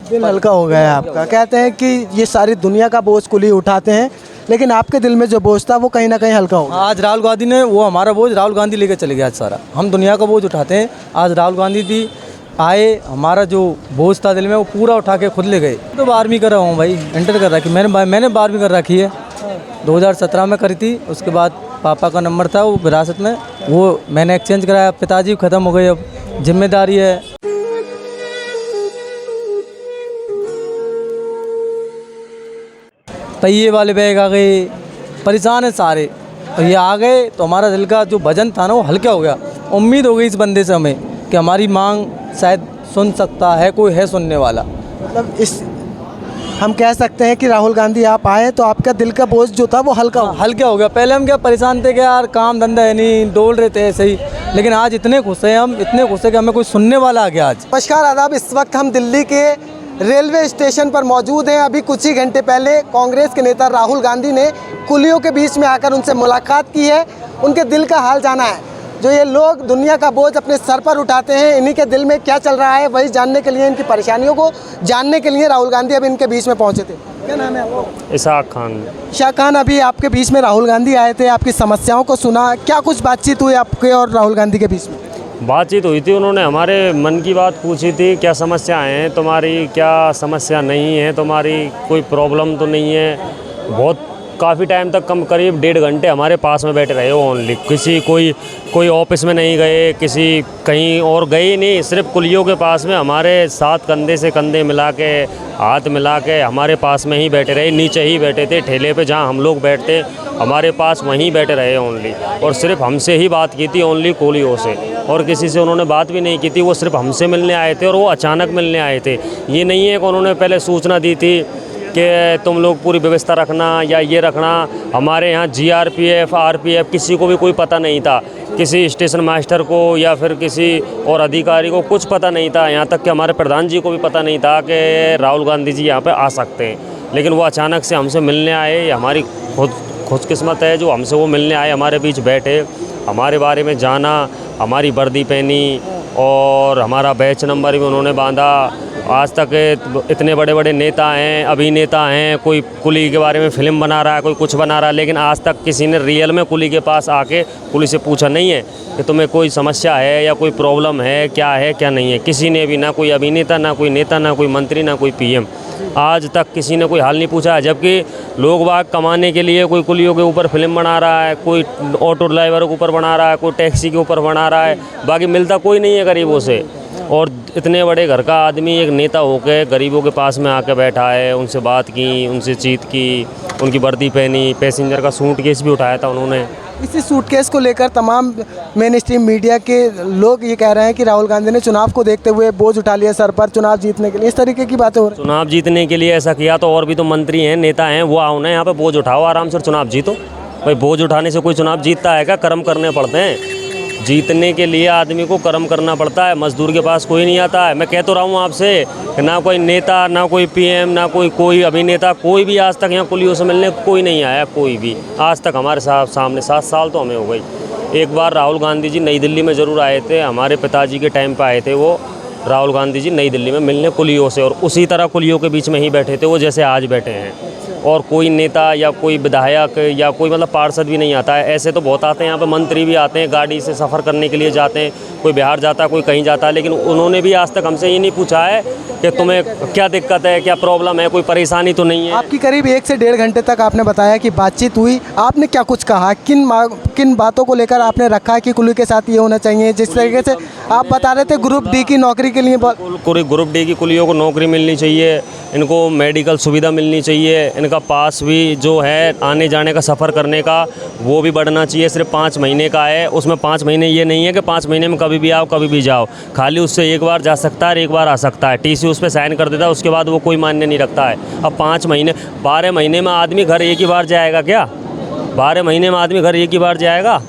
दिल हल्का हो गया है आपका। कहते हैं कि ये सारी दुनिया का बोझ कुली उठाते हैं, लेकिन आपके दिल में जो बोझ था वो कहीं ना कहीं हल्का हो गया। आज राहुल गांधी ने वो हमारा बोझ राहुल गांधी लेकर चले गया आज सारा। हम दुनिया का बोझ उठाते हैं, आज राहुल गांधी जी आए, हमारा जो बोझ था दिल में वो पूरा उठा के खुद ले गए। तो 12वीं कर रहा हूँ भाई, इंटर कर रखी मैंने 12वीं कर रखी है। 2017 में करी थी, उसके बाद पापा का नंबर था वो विरासत में, वो मैंने एक्सचेंज कराया। पिताजी ख़त्म हो गए, अब जिम्मेदारी है। पहिए वाले बैग आ गए, परेशान है सारे, और ये आ गए तो हमारा दिल का जो वजन था ना वो हल्का हो गया। उम्मीद हो गई इस बंदे से हमें कि हमारी मांग शायद सुन सकता है, कोई है सुनने वाला। मतलब इस हम कह सकते हैं कि राहुल गांधी आप आए तो आपका दिल का बोझ जो था वो हल्का हो गया। हल्का हो गया। पहले हम क्या परेशान थे कि यार काम धंधा है नहीं, डोल रहे थे ऐसे ही, लेकिन आज इतने खुश हैं हम, इतने खुश हैं कि हमें कोई सुनने वाला आ गया आज। नमस्कार आदाब, इस वक्त हम दिल्ली के रेलवे स्टेशन पर मौजूद हैं। अभी कुछ ही घंटे पहले कांग्रेस के नेता राहुल गांधी ने कुलियों के बीच में आकर उनसे मुलाकात की है, उनके दिल का हाल जाना है। जो ये लोग दुनिया का बोझ अपने सर पर उठाते हैं, इन्हीं के दिल में क्या चल रहा है वही जानने के लिए, इनकी परेशानियों को जानने के लिए राहुल गांधी अभी इनके बीच में पहुंचे थे। क्या नाम है आपका? इसाक खान। इसाक खान, अभी आपके बीच में राहुल गांधी आए थे, आपकी समस्याओं को सुना, क्या कुछ बातचीत हुई आपके और राहुल गांधी के बीच में? बातचीत हुई थी, उन्होंने हमारे मन की बात पूछी थी, क्या समस्याएं हैं तुम्हारी, क्या समस्या नहीं है तुम्हारी, कोई प्रॉब्लम तो नहीं है। बहुत काफ़ी टाइम तक, कम करीब 1.5 घंटे हमारे पास में बैठे रहे ओनली। किसी कोई ऑफिस में नहीं गए, किसी कहीं और गए ही नहीं, सिर्फ कुलियों के पास में हमारे साथ कंधे से कंधे मिला के, हाथ मिला के हमारे पास में ही बैठे रहे। नीचे ही बैठे थे ठेले पे, जहाँ हम लोग बैठते हमारे पास वहीं बैठे रहे ओनली। और सिर्फ हमसे ही बात की थी ओनली, कुलियों से, और किसी से उन्होंने बात भी नहीं की थी। वो सिर्फ हमसे मिलने आए थे, और वो अचानक मिलने आए थे। ये नहीं है कि उन्होंने पहले सूचना दी थी कि तुम लोग पूरी व्यवस्था रखना या ये रखना। हमारे यहाँ GRPF RPF किसी को भी कोई पता नहीं था, किसी स्टेशन मास्टर को या फिर किसी और अधिकारी को कुछ पता नहीं था। यहाँ तक कि हमारे प्रधान जी को भी पता नहीं था कि राहुल गांधी जी यहाँ पे आ सकते हैं, लेकिन वो अचानक से हमसे मिलने आए। ये हमारी खुशकिस्मत है जो हमसे वो मिलने आए, हमारे बीच बैठे, हमारे बारे में जाना, हमारी वर्दी पहनी, और हमारा बैच नंबर भी उन्होंने बांधा। आज तक इतने बड़े बड़े नेता हैं, अभिनेता हैं, कोई कुली के बारे में फिल्म बना रहा है, कोई कुछ बना रहा है, लेकिन आज तक किसी ने रियल में कुली के पास आके कुली से पूछा नहीं है कि तुम्हें कोई समस्या है या कोई प्रॉब्लम है क्या नहीं है। किसी ने भी, ना कोई अभिनेता, ना कोई नेता, ना कोई मंत्री, ना कोई PM, आज तक किसी ने कोई हाल नहीं पूछा है। जबकि लोग बाग कमाने के लिए कोई कुलियों के ऊपर फिल्म बना रहा है, कोई ऑटो ड्राइवरों के ऊपर बना रहा है, कोई टैक्सी के ऊपर बना रहा है, बाकी मिलता कोई नहीं है गरीबों से। और इतने बड़े घर का आदमी एक नेता होकर गरीबों के पास में आकर बैठा है, उनसे बात की, उनसे चीत की, उनकी वर्दी पहनी, पैसेंजर का सूटकेस भी उठाया था उन्होंने। इसी सूटकेस को लेकर तमाम मेन स्ट्रीम मीडिया के लोग ये कह रहे हैं कि राहुल गांधी ने चुनाव को देखते हुए बोझ उठा लिया सर पर चुनाव जीतने के लिए, इस तरीके की बातें हो रही हैं। चुनाव जीतने के लिए ऐसा किया तो और भी तो मंत्री हैं, नेता हैं, वो आओ ना यहाँ पे, बोझ उठाओ, आराम से चुनाव जीतो। भाई बोझ उठाने से कोई चुनाव जीतता है क्या? कर्म करने पड़ते हैं। जीतने के लिए आदमी को कर्म करना पड़ता है, मजदूर के पास कोई नहीं आता है। मैं कह तो रहा हूँ आपसे कि ना कोई नेता, ना कोई PM, ना कोई अभिनेता, कोई भी आज तक यहाँ कुलियों से मिलने कोई नहीं आया, कोई भी आज तक हमारे सामने। 7 साल तो हमें हो गई। एक बार राहुल गांधी जी नई दिल्ली में ज़रूर आए थे, हमारे पिताजी के टाइम पर आए थे वो राहुल गांधी जी नई दिल्ली में मिलने कुलियों से, और उसी तरह कुलियों के बीच में ही बैठे थे वो, जैसे आज बैठे हैं। और कोई नेता या कोई विधायक या कोई मतलब पार्षद भी नहीं आता है। ऐसे तो बहुत आते हैं यहाँ पे, मंत्री भी आते हैं, गाड़ी से सफ़र करने के लिए जाते हैं, कोई बिहार जाता है, कोई कहीं जाता है, लेकिन उन्होंने भी आज तक हमसे ये नहीं पूछा है कि तुम्हें क्या दिक्कत है, क्या प्रॉब्लम है, कोई परेशानी तो नहीं है। आपकी करीब 1 से 1.5 घंटे तक आपने बताया कि बातचीत हुई, आपने क्या कुछ कहा, किन बातों को लेकर आपने रखा कि कुली के साथ ये होना चाहिए? जिस तरीके से आप बता रहे थे ग्रुप D की नौकरी के लिए, ग्रुप D की कुलियों को नौकरी मिलनी चाहिए, इनको मेडिकल सुविधा मिलनी चाहिए, इनका पास भी जो है आने जाने का सफ़र करने का वो भी बढ़ना चाहिए। सिर्फ 5 महीने का है, उसमें 5 महीने ये नहीं है कि 5 महीने में कभी भी आओ कभी भी जाओ, खाली उससे एक बार जा सकता है, एक बार आ सकता है। TC उस पर साइन कर देता है, उसके बाद वो कोई मान्य नहीं रखता है। अब 5 महीने, 12 महीने में आदमी घर एक ही बार जाएगा क्या? 12 महीने में आदमी घर एक ही बार जाएगा?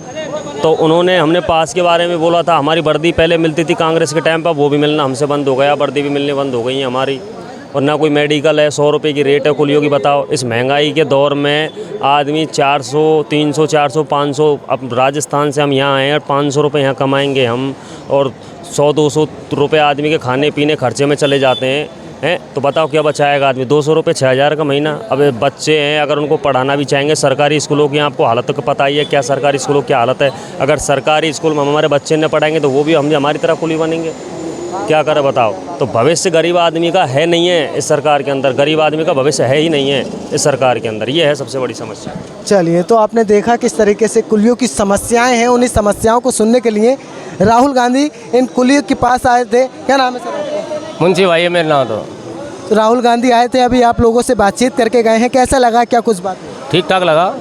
तो उन्होंने, हमने पास के बारे में बोला था, हमारी वर्दी पहले मिलती थी कांग्रेस के टाइम पर, वो भी मिलना हमसे बंद हो गया, वर्दी भी मिलने बंद हो गई है हमारी। और ना कोई मेडिकल है, 100 रुपये की रेट है कुलियों की। बताओ, इस महंगाई के दौर में आदमी 400, 300, 400, 500, अब राजस्थान से हम यहाँ आए हैं, 500 रुपये यहाँ कमाएंगे हम, और 100-200 रुपये आदमी के खाने पीने खर्चे में चले जाते हैं। हैं, तो बताओ क्या बचाएगा आदमी? 200 रुपये 6,000 का महीना। अब बच्चे हैं, अगर उनको पढ़ाना भी चाहेंगे, सरकारी स्कूलों की आपको हालत तो पता ही है क्या सरकारी स्कूलों की हालत है। अगर सरकारी स्कूल में हमारे बच्चे न पढ़ाएंगे तो वो भी हम हमारी तरह कुली बनेंगे, क्या करें बताओ? तो भविष्य गरीब आदमी का है नहीं है इस सरकार के अंदर, गरीब आदमी का भविष्य है ही नहीं है इस सरकार के अंदर, ये है सबसे बड़ी समस्या। चलिए, तो आपने देखा किस तरीके से कुलियों की समस्याएं हैं। उन्हीं समस्याओं को सुनने के लिए राहुल गांधी इन कुलियों के पास आए थे। क्या नाम है सर आपका? मुंशी भाई है मेरा नाम। तो राहुल गांधी आए थे, अभी आप लोगों से बातचीत करके गए हैं, कैसा लगा? क्या कुछ बात हुई? ठीक ठाक लगा,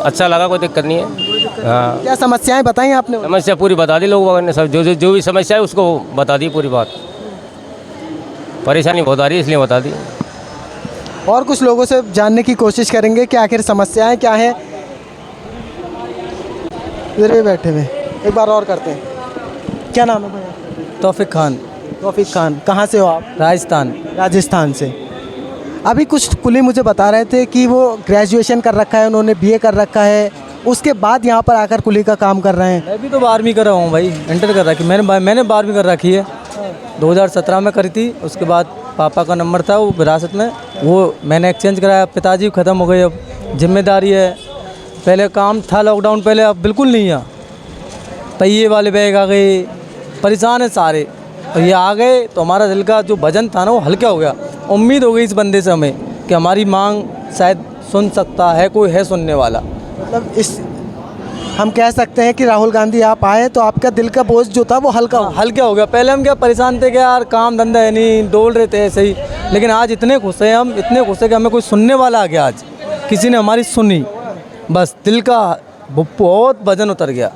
अच्छा लगा, कोई दिक्कत नहीं है। हाँ, क्या समस्याएं बताई आपने? समस्या पूरी बता दी लोगों ने, सब जो भी समस्या है उसको बता दी पूरी बात। परेशानी बहुत आ रही है इसलिए बता दी। और कुछ लोगों से जानने की कोशिश करेंगे कि आखिर समस्याएं क्या हैं। इधर भी बैठे हुए, एक बार और करते हैं। क्या नाम है भैया? तौफिक खान, तौफीक खान। कहाँ से हो आप? राजस्थान। राजस्थान से। अभी कुछ कुली मुझे बता रहे थे कि वो ग्रेजुएशन कर रखा है, उन्होंने बीए कर रखा है, उसके बाद यहाँ पर आकर कुली का काम कर रहे हैं। मैं भी तो 12वीं कर रहा हूँ भाई, इंटर कर रखी मैंने 12वीं कर रखी है। 2017 में करी थी, उसके बाद पापा का नंबर था वो विरासत में, वो मैंने एक्सचेंज कराया। पिताजी ख़त्म हो गए, अब जिम्मेदारी है। पहले काम था लॉकडाउन पहले, अब बिल्कुल नहीं है। पहिए वाले बैग आ गए, परेशान है सारे। और ये आ गए तो हमारा दिल का जो वजन था ना वो हल्का हो गया। उम्मीद हो गई इस बंदे से हमें कि हमारी मांग शायद सुन सकता है, कोई है सुनने वाला। मतलब इस हम कह सकते हैं कि राहुल गांधी आप आए तो आपका दिल का बोझ जो था वो हल्का हो हल्का हो गया। पहले हम क्या परेशान थे कि यार काम धंधा है नहीं, डोल रहे थे ऐसे ही, लेकिन आज इतने खुश हैं हम, इतने खुश हैं कि हमें कोई सुनने वाला आ गया। आज किसी ने हमारी सुनी, बस दिल का बहुत वजन उतर गया,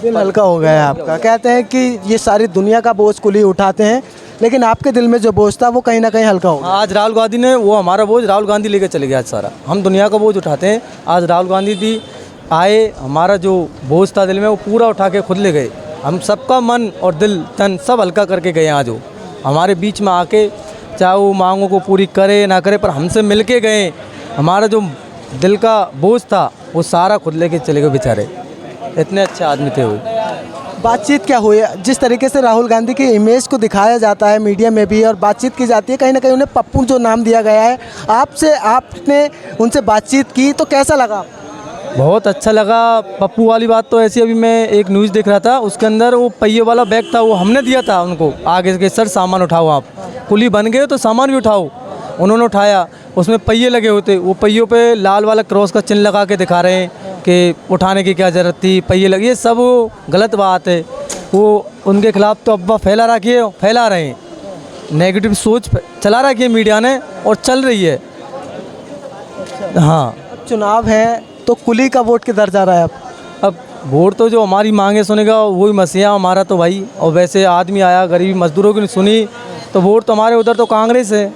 दिल हल्का हो गया है आपका। कहते हैं कि ये सारी दुनिया का बोझ कुली उठाते हैं, लेकिन आपके दिल में जो बोझ था वो कहीं ना कहीं हल्का हो गया। आज राहुल गांधी ने वो हमारा बोझ राहुल गांधी लेकर चले गया। आज सारा हम दुनिया का बोझ उठाते हैं, आज राहुल गांधी जी आए, हमारा जो बोझ था दिल में वो पूरा उठा के खुद ले गए। हम सबका मन और दिल तन सब हल्का करके गए। आज वो हमारे बीच में आके, चाहे वो मांगों को पूरी करे ना करे, पर हमसे मिल के गए। हमारा जो दिल का बोझ था वो सारा खुद लेके चले गए बेचारे, इतने अच्छे आदमी थे वो। बातचीत क्या हुई? जिस तरीके से राहुल गांधी की इमेज को दिखाया जाता है मीडिया में भी और बातचीत की जाती है, कहीं ना कहीं उन्हें पप्पू जो नाम दिया गया है, आपने उनसे बातचीत की तो कैसा लगा? बहुत अच्छा लगा। पप्पू वाली बात तो ऐसी, अभी मैं एक न्यूज़ देख रहा था, उसके अंदर वो पहिए वाला बैग था, वो हमने दिया था उनको आगे के, सर सामान उठाओ, आप कुली बन गए तो सामान भी उठाओ। उन्होंने उठाया, उसमें पहिए लगे होते, वो पहियों पे लाल वाला क्रॉस का चिन्ह लगा के दिखा रहे हैं कि उठाने की क्या ज़रूरत थी, पहिए लगे। ये सब गलत बात है। वो उनके खिलाफ तो अफवाह फैला रहे हैं, नेगेटिव सोच चला रखी है मीडिया ने और चल रही है। हाँ, चुनाव है तो कुली का वोट किधर जा रहा है? अब वोट तो जो हमारी मांगे सुनेगा वही मसीहा हमारा तो भाई। और वैसे आदमी आया, गरीबी मजदूरों की नहीं सुनी, तो वोट तो हमारे उधर तो कांग्रेस है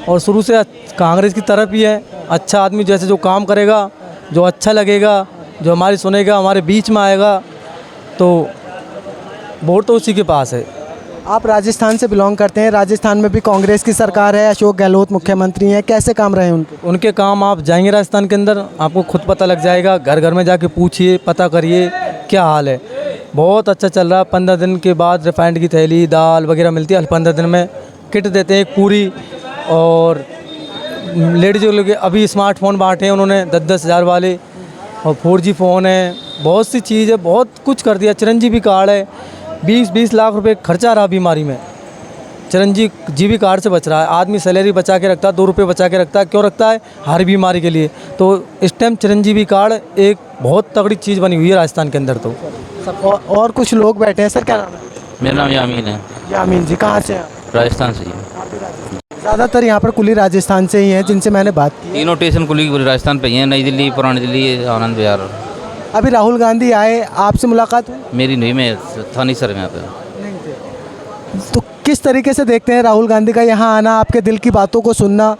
और शुरू से कांग्रेस की तरफ ही है। अच्छा आदमी जैसे जो काम करेगा, जो अच्छा लगेगा, जो हमारी सुनेगा, हमारे बीच में आएगा, तो वोट तो उसी के पास है। आप राजस्थान से बिलोंग करते हैं, राजस्थान में भी कांग्रेस की सरकार है, अशोक गहलोत मुख्यमंत्री हैं, कैसे काम रहे उनके? उनके काम आप जाएंगे राजस्थान के अंदर, आपको खुद पता लग जाएगा। घर घर में जाके पूछिए, पता करिए क्या हाल है। बहुत अच्छा चल रहा है। 15 दिन के बाद रिफाइंड की थैली, दाल वगैरह मिलती है। 15 दिन में किट देते हैं एक पूरी। और लेडीज लोग अभी स्मार्टफोन बांटे हैं उन्होंने 10-10 हज़ार वाले, और 4G फ़ोन है, बहुत सी चीज़ है, बहुत कुछ कर दिया। चिरंजीवी कार्ड है, 20-20 लाख रुपए खर्चा रहा बीमारी में, चिरंजीवी कार्ड से बच रहा है। आदमी सैलरी बचा के रखता है, 2 रुपये बचा के रखता है, क्यों रखता है? हर बीमारी के लिए। तो इस टाइम चिरंजीवी कार्ड एक बहुत तगड़ी चीज़ बनी हुई है राजस्थान के अंदर। तो और कुछ लोग बैठे हैं। सर क्या नाम है? मेरा नाम यामीन है। यामीन जी, कहाँ से हैं? राजस्थान से ही। ज़्यादातर यहाँ पर कुली राजस्थान से ही हैं जिनसे मैंने बात की। तीनों स्टेशन कुली राजस्थान पे ही हैं, नई दिल्ली, पुरानी दिल्ली, आनंद विहार। अभी राहुल गांधी आए, आपसे मुलाकात हुई? मेरी नहीं, मैं था नहीं सर यहाँ पे। तो किस तरीके से देखते हैं राहुल गांधी का यहाँ आना, आपके दिल की बातों को सुनना?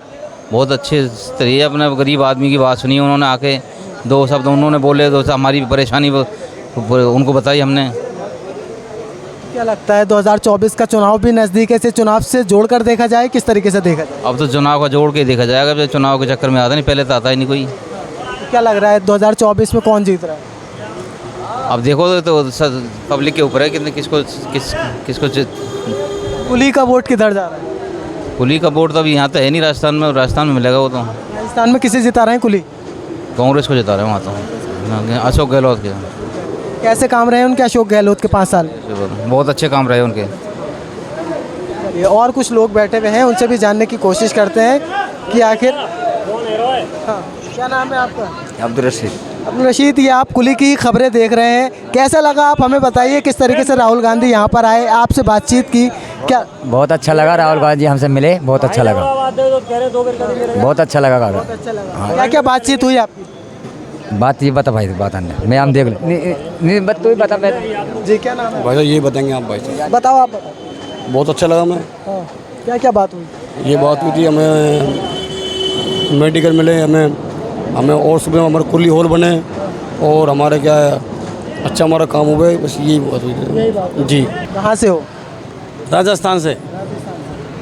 बहुत अच्छे तरीके अपने गरीब आदमी की बात सुनी उन्होंने, आके 2 शब्द उन्होंने बोले, 2 हमारी परेशानी उनको बताई हमने। क्या लगता है 2024 का चुनाव भी नज़दीक है, इसे चुनाव से जोड़कर देखा जाए, किस तरीके से देखा जाए? अब तो चुनाव का जोड़ के देखा जाएगा, अब चुनाव के चक्कर में आता नहीं, पहले तो आता ही नहीं कोई। क्या लग रहा है 2024 में कौन जीत रहा है? अब देखो तो पब्लिक के ऊपर है, किसको कुली का वोट किधर जा रहा है? कुली का वोट तो अभी यहाँ तो है नहीं राजस्थान में, राजस्थान में मिलेगा वो तो। राजस्थान में किसे जिता रहे हैं कुली? कांग्रेस को जिता रहे हैं वहाँ तो, अशोक गहलोत के। कैसे काम रहे उनके अशोक गहलोत के 5 साल? बहुत अच्छे काम रहे उनके। चलिए, और कुछ लोग बैठे हुए हैं, उनसे भी जानने की कोशिश करते हैं कि आखिर। हाँ, क्या नाम है आपका? अब्दुल रशीद। अब्दुल रशीद, ये आप कुली की खबरें देख रहे हैं, कैसा लगा आप हमें बताइए? किस तरीके से राहुल गांधी यहाँ पर आए, आपसे बातचीत की क्या? बहुत अच्छा लगा, राहुल गांधी हमसे मिले, बहुत अच्छा लगा, बहुत अच्छा लगा। अच्छा लगा। क्या क्या बातचीत हुई आपकी? बात ये बता भाई, बात अन्य मैं हम देख ले नहीं बत तू ही बता पहले। जी, क्या नाम है? भाई साहब ये बताएंगे आप भाई साहब? बताओ, आप बताओ। बहुत अच्छा लगा मैं। हाँ, क्या क्या बात हुई? ये बात हुई थी, हमें मेडिकल मिले, हमें और सुबह हमारे कुली हॉल बने और हमारे क्या है अच्छा हमारा काम हो गया, बस यही बात हुई थी जी। कहाँ से हो? राजस्थान से।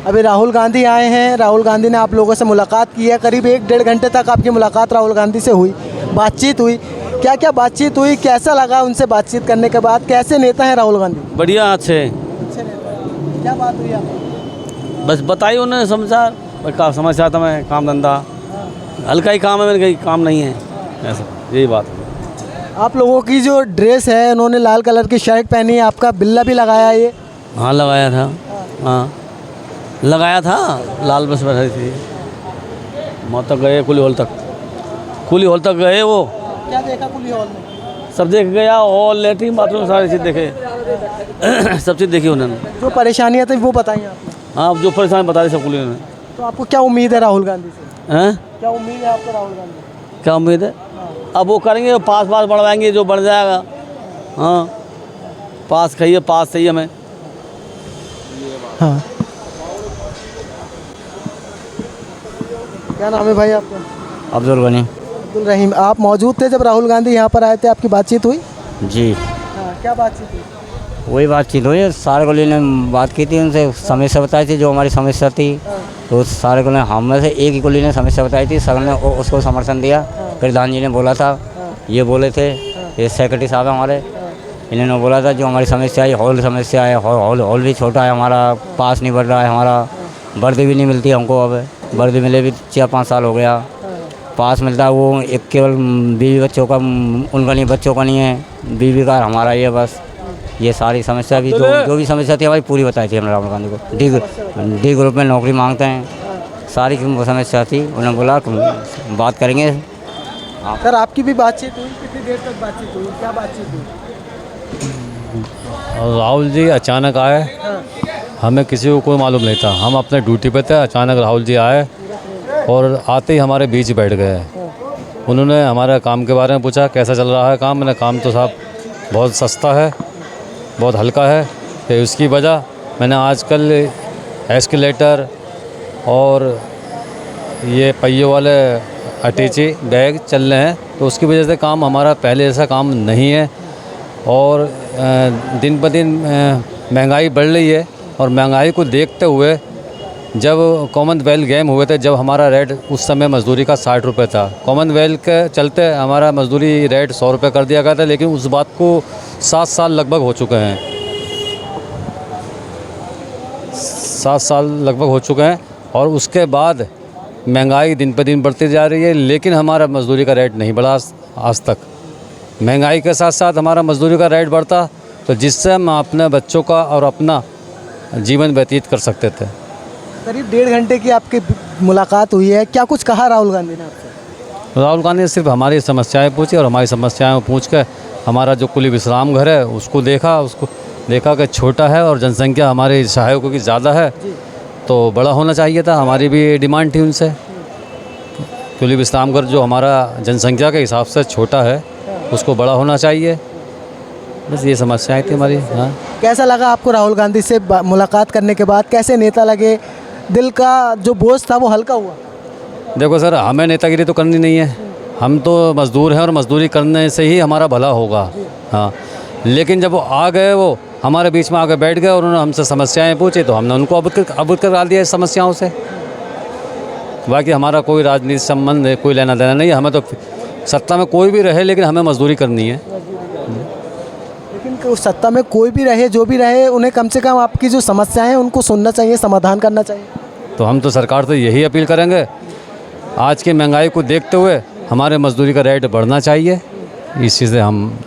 अभी राहुल गांधी आए हैं, राहुल गांधी ने आप लोगों से मुलाकात की है, करीब 1-1.5 घंटे तक आपकी मुलाकात राहुल गांधी से हुई, बातचीत हुई, क्या क्या बातचीत हुई, कैसा लगा उनसे बातचीत करने के बाद? कैसे नेता हैं राहुल गांधी? बढ़िया, अच्छे। क्या बात हुई आपकी? बस बताइए उन्होंने समाचार, का समस्या था मैं काम धंधा हल्का ही काम है, मैंने कहीं काम नहीं है, ऐसा यही बात। आप लोगों की जो ड्रेस है, उन्होंने लाल कलर की शर्ट पहनी है, आपका बिल्ला भी लगाया ये? हाँ लगाया था, हाँ लगाया था, लाल बस बैठी थी। वहाँ तक गए कुली हॉल तक, कुली हॉल तक गए। वो क्या देखा कुली हॉल में? सब देख गया, हॉल लेटरिन बाथरूम सारी चीज़ देखे, सब चीज़ देखी उन्होंने। जो परेशानियाँ थी वो बताई आपने? हाँ, जो परेशानी बता दी सब कुली ने। तो आपको क्या उम्मीद है राहुल गांधी से? हैं? क्या उम्मीद है आपको राहुल गांधी से? क्या उम्मीद है? अब वो करेंगे, पास बढ़वाएंगे, जो बढ़ जाएगा। हाँ, पास खाइए, पास सही हमें। हाँ, क्या नाम है भाई आपका? अब्दुल गनी। अब्दुल रहीम, आप मौजूद थे जब राहुल गांधी यहाँ पर आए थे, आपकी बातचीत हुई? जी, हाँ, क्या बातचीत हुई? वही बातचीत हुई, सारे कोली ने बात की थी, उनसे समस्या बताई थी, जो हमारी समस्या थी, तो सारे कोली ने, हम में से एक ही कोली ने समस्या बताई थी, सब ने उसको समर्थन दिया। प्रधान जी ने बोला था, ये बोले थे, ये सेक्रेटरी साहब हैं हमारे, इन्होंने बोला था जो हमारी समस्या है, हॉल समस्या है, हॉल भी छोटा है हमारा, पास नहीं बढ़ रहा है हमारा, वर्दी भी नहीं मिलती हमको, अब वर्दी मिले भी 4-5 साल हो गया, पास मिलता है वो एक केवल बीवी बच्चों का, उनका नहीं, बच्चों का नहीं है, बीवी का हमारा ये बस। ये सारी समस्या भी जो भी समस्या थी हमारी पूरी बताई थी हमने राहुल गांधी को। डी ग्रुप में नौकरी मांगते हैं, सारी समस्या थी, उन्होंने बोला बात करेंगे। सर, आपकी भी बातचीत हुई? कितनी देर तक बातचीत हुई, क्या बातचीत हुई? राहुल जी अचानक आए, हमें किसी को कोई मालूम नहीं था, हम अपने ड्यूटी पे थे, अचानक राहुल जी आए और आते ही हमारे बीच बैठ गए। उन्होंने हमारे काम के बारे में पूछा, कैसा चल रहा है काम? मैंने काम तो साहब बहुत सस्ता है, बहुत हल्का है, फिर उसकी वजह मैंने आजकल एस्केलेटर और ये पहियों वाले अटैची बैग चल रहे हैं, तो उसकी वजह से काम हमारा पहले जैसा काम नहीं है, और दिन ब दिन महंगाई बढ़ रही है, और महंगाई को देखते हुए जब कॉमनवेल्थ गेम हुए थे, जब हमारा रेट उस समय मजदूरी का 60 रुपये था, कॉमनवेल्थ के चलते हमारा मजदूरी रेट 100 रुपये कर दिया गया था, लेकिन उस बात को 7 साल लगभग हो चुके हैं, 7 साल लगभग हो चुके हैं, और उसके बाद महंगाई दिन पर दिन बढ़ती जा रही है, लेकिन हमारा मजदूरी का रेट नहीं बढ़ा आज तक। महंगाई के साथ साथ हमारा मजदूरी का रेट बढ़ता, तो जिससे हम अपने बच्चों का और अपना जीवन व्यतीत कर सकते थे। करीब 1.5 घंटे की आपकी मुलाकात हुई है, क्या कुछ कहा राहुल गांधी ने आपसे? राहुल गांधी ने सिर्फ हमारी समस्याएं पूछी, और हमारी समस्याएं पूछ कर हमारा जो कुली विश्राम घर है उसको देखा कि छोटा है और जनसंख्या हमारे सहायकों की ज़्यादा है, तो बड़ा होना चाहिए था, हमारी भी डिमांड थी उनसे। कुली विश्राम घर जो हमारा जनसंख्या के हिसाब से छोटा है, उसको बड़ा होना चाहिए, बस ये समस्याएं थी हमारी। हाँ, कैसा लगा आपको राहुल गांधी से मुलाकात करने के बाद? कैसे नेता लगे? दिल का जो बोझ था वो हल्का हुआ? देखो सर, हमें नेतागिरी तो करनी नहीं है, हम तो मज़दूर हैं और मज़दूरी करने से ही हमारा भला होगा। हाँ, लेकिन जब वो आ गए, वो हमारे बीच में आकर बैठ गए और उन्होंने हमसे समस्याएं पूछी, तो हमने उनको अवगत करा दिया इस समस्याओं से। बाकी हमारा कोई राजनीतिक संबंध है, कोई लेना देना नहीं है, हमें तो सत्ता में कोई भी रहे, लेकिन हमें मजदूरी करनी है। लेकिन सत्ता में कोई भी रहे, जो भी रहे, उन्हें कम से कम आपकी जो समस्याएं हैं उनको सुनना चाहिए, समाधान करना चाहिए। तो हम तो सरकार से यही अपील करेंगे, आज की महंगाई को देखते हुए हमारे मजदूरी का रेट बढ़ना चाहिए। इस चीज़ से हम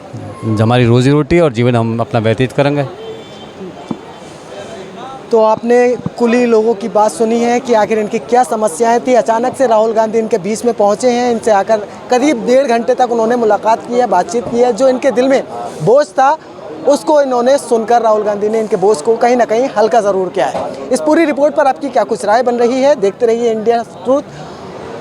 हमारी रोज़ी रोटी और जीवन हम अपना व्यतीत करेंगे। तो आपने कुली लोगों की बात सुनी है कि आखिर इनकी क्या समस्याएं थी। अचानक से राहुल गांधी इनके बीच में पहुंचे हैं। इनसे आकर करीब 1.5 घंटे तक उन्होंने मुलाकात की है, बातचीत की है। जो इनके दिल में बोझ था उसको इन्होंने सुनकर राहुल गांधी ने इनके बोझ को कहीं ना कहीं हल्का ज़रूर किया है। इस पूरी रिपोर्ट पर आपकी क्या कुछ राय बन रही है, देखते रहिए इंडिया ट्रूथ।